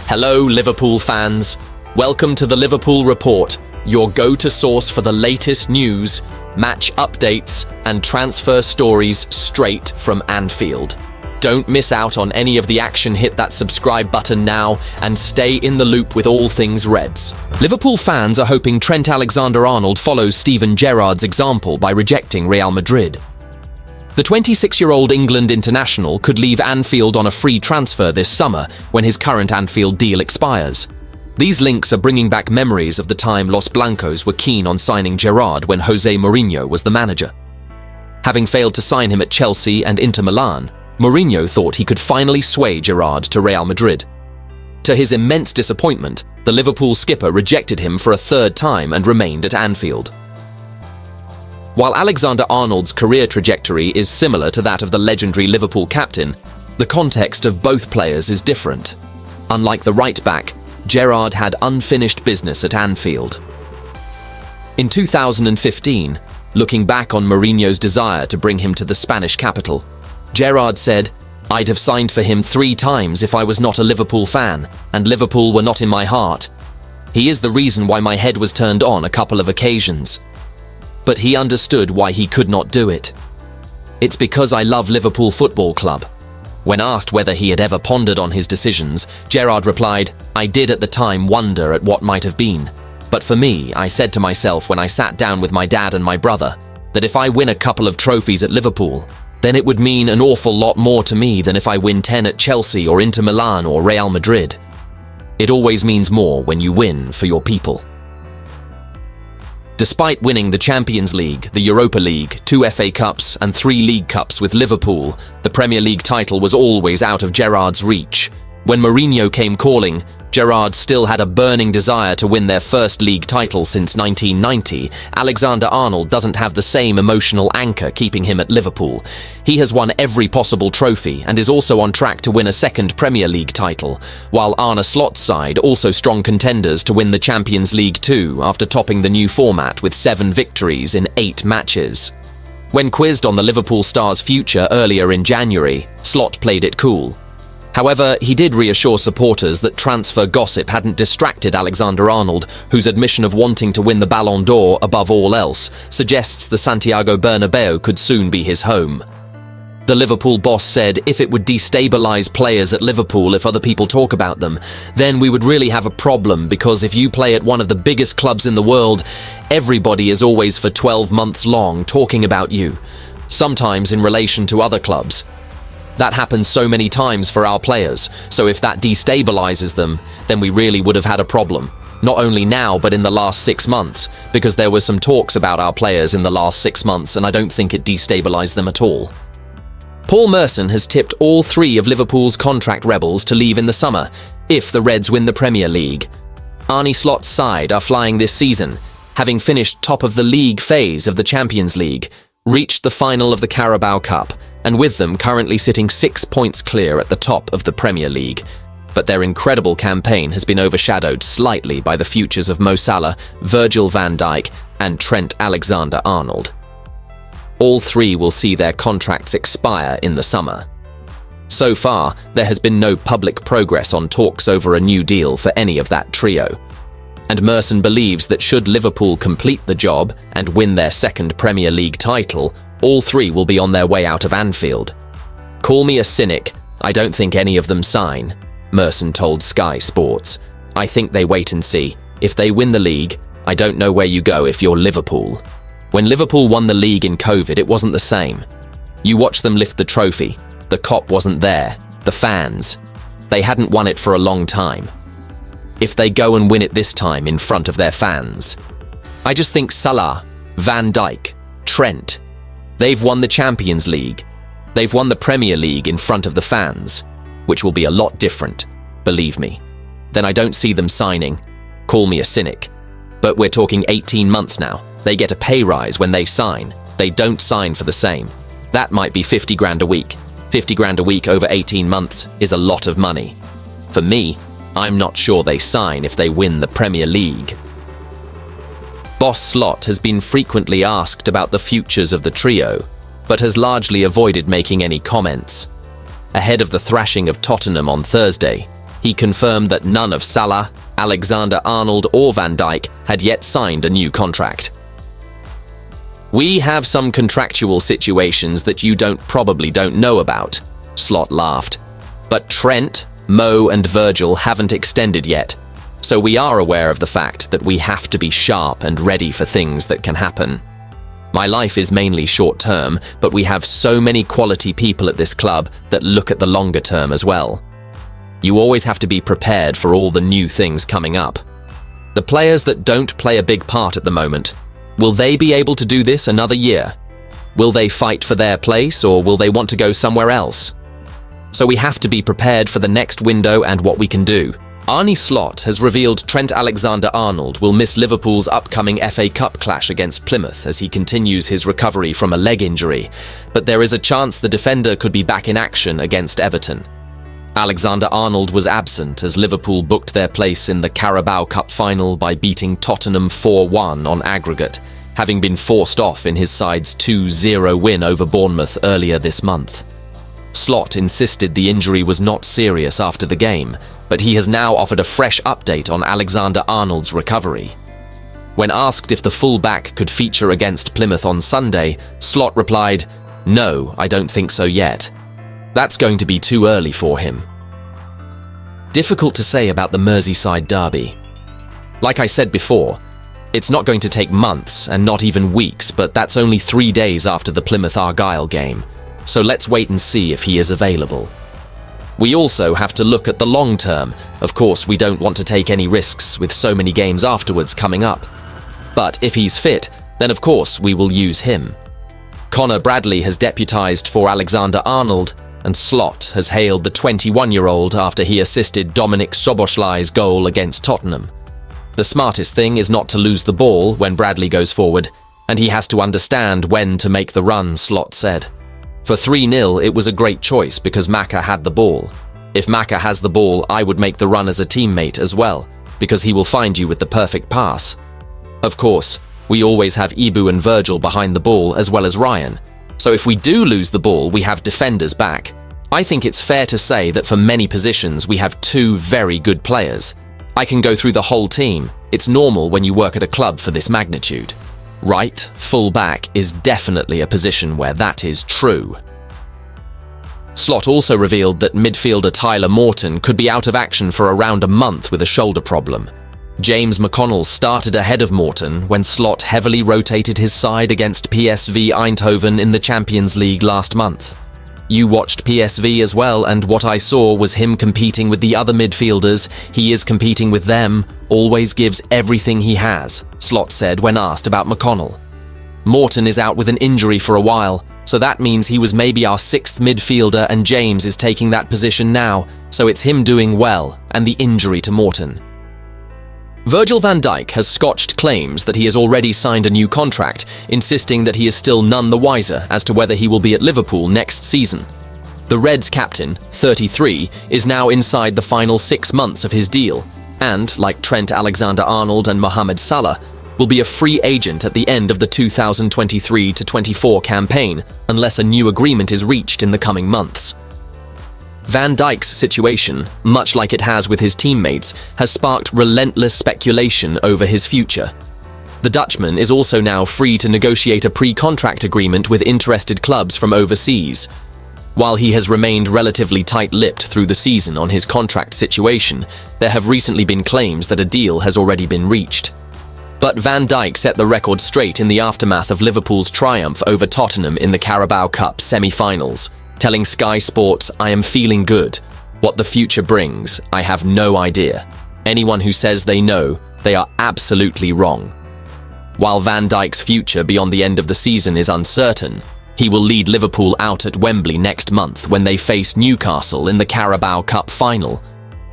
Hello, Liverpool fans. Welcome to the Liverpool Report, your go-to source for the latest news, match updates, and transfer stories straight from Anfield. Don't miss out on any of the action. Hit that subscribe button now and stay in the loop with all things Reds. Liverpool fans are hoping Trent Alexander-Arnold follows Steven Gerrard's example by rejecting Real Madrid. The 26-year-old England international could leave Anfield on a free transfer this summer when his current Anfield deal expires. These links are bringing back memories of the time Los Blancos were keen on signing Gerrard when Jose Mourinho was the manager. Having failed to sign him at Chelsea and Inter Milan, Mourinho thought he could finally sway Gerrard to Real Madrid. To his immense disappointment, the Liverpool skipper rejected him for a third time and remained at Anfield. While Alexander-Arnold's career trajectory is similar to that of the legendary Liverpool captain, the context of both players is different. Unlike the right-back, Gerrard had unfinished business at Anfield. In 2015, looking back on Mourinho's desire to bring him to the Spanish capital, Gerrard said, "I'd have signed for him 3 times if I was not a Liverpool fan, and Liverpool were not in my heart. He is the reason why my head was turned on a couple of occasions." But he understood why he could not do it. "It's because I love Liverpool Football Club." When asked whether he had ever pondered on his decisions, Gerrard replied, "I did at the time wonder at what might have been. But for me, I said to myself when I sat down with my dad and my brother, that if I win a couple of trophies at Liverpool, then it would mean an awful lot more to me than if I win 10 at Chelsea or Inter Milan or Real Madrid. It always means more when you win for your people." Despite winning the Champions League, the Europa League, 2 FA Cups and 3 League Cups with Liverpool, the Premier League title was always out of Gerrard's reach. When Mourinho came calling, Gerrard still had a burning desire to win their first league title since 1990. Alexander-Arnold doesn't have the same emotional anchor keeping him at Liverpool. He has won every possible trophy and is also on track to win a second Premier League title, while arneslot's side also strong contenders to win the Champions League too after topping the new format with 7 victories in 8 matches. When quizzed on the Liverpool star's future earlier in January, Slot played it cool. However, he did reassure supporters that transfer gossip hadn't distracted Alexander-Arnold, whose admission of wanting to win the Ballon d'Or above all else suggests the Santiago Bernabeu could soon be his home. The Liverpool boss said if it would destabilize players at Liverpool if other people talk about them, then we would really have a problem, because if you play at one of the biggest clubs in the world, everybody is always for 12 months long talking about you, sometimes in relation to other clubs. That happens so many times for our players, so if that destabilizes them, then we really would have had a problem. Not only now, but in the last 6 months, because there were some talks about our players in the last 6 months, and I don't think it destabilized them at all. Paul Merson has tipped all 3 of Liverpool's contract rebels to leave in the summer, if the Reds win the Premier League. Arneslot's side are flying this season, having finished top of the league phase of the Champions League, reached the final of the Carabao Cup, and with them currently sitting 6 points clear at the top of the Premier League. But their incredible campaign has been overshadowed slightly by the futures of Mo Salah, Virgil-van-Dijk, and Trent Alexander-Arnold. All 3 will see their contracts expire in the summer. So far, there has been no public progress on talks over a new deal for any of that trio. And Merson believes that should Liverpool complete the job and win their second Premier League title, all 3 will be on their way out of Anfield. "Call me a cynic, I don't think any of them sign," Merson told Sky Sports. "I think they wait and see. If they win the league, I don't know where you go if you're Liverpool. When Liverpool won the league in COVID, it wasn't the same. You watch them lift the trophy. The cop wasn't there. The fans. They hadn't won it for a long time. If they go and win it this time in front of their fans. I just think Salah, Van Dijk, Trent, they've won the Champions League. They've won the Premier League in front of the fans, which will be a lot different, believe me. Then I don't see them signing. Call me a cynic. But we're talking 18 months now. They get a pay rise when they sign. They don't sign for the same. That might be 50 grand a week. 50 grand a week over 18 months is a lot of money. For me, I'm not sure they sign if they win the Premier League." Boss Slot has been frequently asked about the futures of the trio, but has largely avoided making any comments. Ahead of the thrashing of Tottenham on Thursday, he confirmed that none of Salah, Alexander-Arnold or Van Dijk had yet signed a new contract. "We have some contractual situations that you probably don't know about," Slot laughed. "But Trent, Mo and Virgil haven't extended yet, so we are aware of the fact that we have to be sharp and ready for things that can happen. My life is mainly short-term, but we have so many quality people at this club that look at the longer term as well. You always have to be prepared for all the new things coming up. The players that don't play a big part at the moment, will they be able to do this another year? Will they fight for their place, or will they want to go somewhere else? So we have to be prepared for the next window and what we can do." Arne Slot has revealed Trent Alexander-Arnold will miss Liverpool's upcoming FA Cup clash against Plymouth as he continues his recovery from a leg injury, but there is a chance the defender could be back in action against Everton. Alexander-Arnold was absent as Liverpool booked their place in the Carabao Cup final by beating Tottenham 4-1 on aggregate, having been forced off in his side's 2-0 win over Bournemouth earlier this month. Slot insisted the injury was not serious after the game, but he has now offered a fresh update on Alexander-Arnold's recovery. When asked if the full-back could feature against Plymouth on Sunday, Slot replied, "No, I don't think so yet. That's going to be too early for him." Difficult to say about the Merseyside derby. Like I said before, it's not going to take months and not even weeks, but that's only 3 days after the Plymouth-Argyle game, so let's wait and see if he is available. We also have to look at the long term. Of course, we don't want to take any risks with so many games afterwards coming up. But if he's fit, then of course we will use him. Connor Bradley has deputised for Alexander-Arnold, and Slot has hailed the 21-year-old after he assisted Dominik Szoboszlai's goal against Tottenham. The smartest thing is not to lose the ball when Bradley goes forward, and he has to understand when to make the run, Slot said. For 3-0, it was a great choice because Maka had the ball. If Maka has the ball, I would make the run as a teammate as well, because he will find you with the perfect pass. Of course, we always have Ibu and Virgil behind the ball as well as Ryan, so if we do lose the ball, we have defenders back. I think it's fair to say that for many positions, we have 2 very good players. I can go through the whole team. It's normal when you work at a club for this magnitude. Right, full-back is definitely a position where that is true. Slot also revealed that midfielder Tyler Morton could be out of action for around a month with a shoulder problem. James McConnell started ahead of Morton when Slot heavily rotated his side against PSV Eindhoven in the Champions League last month. You watched PSV as well, and what I saw was him competing with the other midfielders. He is competing with them, always gives everything he has, Slot said when asked about McConnell. Morton is out with an injury for a while, so that means he was maybe our 6th midfielder and James is taking that position now, so it's him doing well and the injury to Morton. Virgil van Dijk has scotched claims that he has already signed a new contract, insisting that he is still none the wiser as to whether he will be at Liverpool next season. The Reds captain, 33, is now inside the final 6 months of his deal, and, like Trent Alexander-Arnold and Mohamed Salah, will be a free agent at the end of the 2023-24 campaign, unless a new agreement is reached in the coming months. Van Dijk's situation, much like it has with his teammates, has sparked relentless speculation over his future. The Dutchman is also now free to negotiate a pre-contract agreement with interested clubs from overseas. While he has remained relatively tight-lipped through the season on his contract situation, there have recently been claims that a deal has already been reached. But Van Dijk set the record straight in the aftermath of Liverpool's triumph over Tottenham in the Carabao Cup semi-finals, telling Sky Sports, "I am feeling good. What the future brings, I have no idea. Anyone who says they know, they are absolutely wrong." While Van Dijk's future beyond the end of the season is uncertain, he will lead Liverpool out at Wembley next month when they face Newcastle in the Carabao Cup final.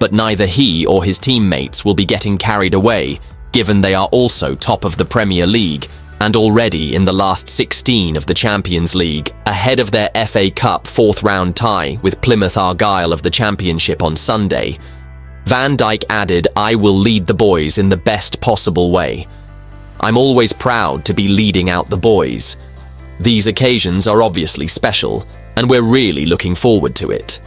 But neither he or his teammates will be getting carried away, given they are also top of the Premier League and already in the last 16 of the Champions League, ahead of their FA Cup 4th-round tie with Plymouth-Argyle of the Championship on Sunday. Van Dijk added, "I will lead the boys in the best possible way. I'm always proud to be leading out the boys. These occasions are obviously special, and we're really looking forward to it.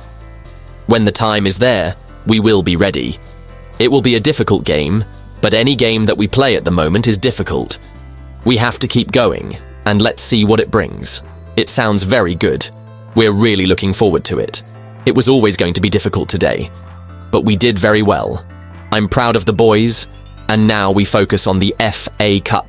When the time is there, We will be ready. It will be a difficult game, but any game that we play at the moment is difficult. We have to keep going, and let's see what it brings. It sounds very good. We're really looking forward to it. It was always going to be difficult today, but we did very well. I'm proud of the boys, and now we focus on the FA Cup.